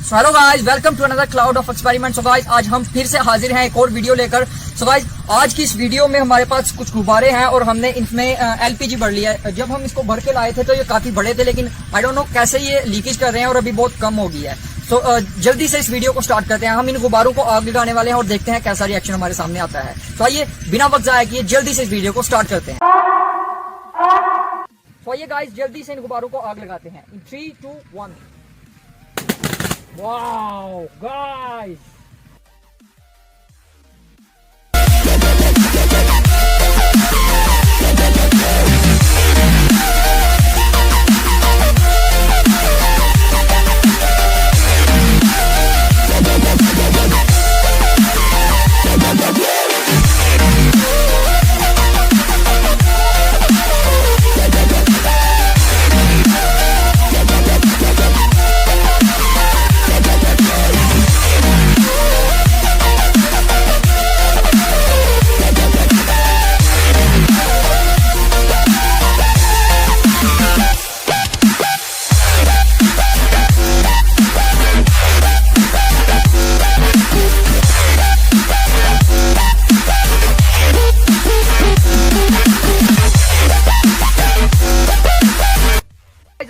Hello guys, welcome to another cloud of experiment. So guys, आज हम फिर से हाजिर हैं एक और वीडियो लेकर। सो गाइस, आज की इस वीडियो में हमारे पास कुछ गुब्बारे हैं और हमने इसमें एलपीजी भर लिया है। जब हम इसको भर के लाए थे तो ये काफी बड़े थे, लेकिन आई डोंट नो कैसे ये लीकेज कर रहे हैं और अभी बहुत कम हो गई है। सो जल्दी से इस वीडियो को स्टार्ट करते हैं। हम इन गुब्बारों को आग लगाने वाले हैं और देखते हैं कैसा रिएक्शन हमारे सामने आता है। तो आइए बिना वक्त जाया किए जल्दी से इस वीडियो को स्टार्ट करते हैं। तो आइए गाइस, जल्दी से इन गुब्बारों को आग लगाते हैं। 3, 2, 1। Wow, guys!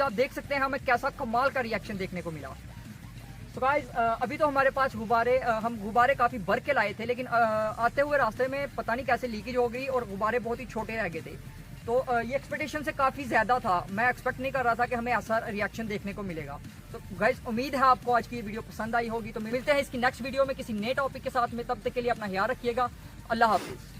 आप देख सकते हैं हमें कैसा कमाल का रिएक्शन देखने को मिला। तो गाइस, अभी तो हमारे पास हम गुब्बारे काफी भर के लाए थे, लेकिन आते हुए रास्ते में पता नहीं कैसे लीकेज हो गई और गुब्बारे बहुत ही छोटे रह गए थे। तो ये एक्सपेक्टेशन से काफी ज्यादा था। मैं एक्सपेक्ट नहीं कर रहा था कि हमें ऐसा रिएक्शन देखने को मिलेगा। तो गाइस, उम्मीद है आपको आज की वीडियो पसंद आई होगी। तो मिलते हैं इसकी नेक्स्ट वीडियो में किसी नए टॉपिक के साथ में। तब तक के लिए अपना ख्याल रखिएगा। अल्लाह हाफिज।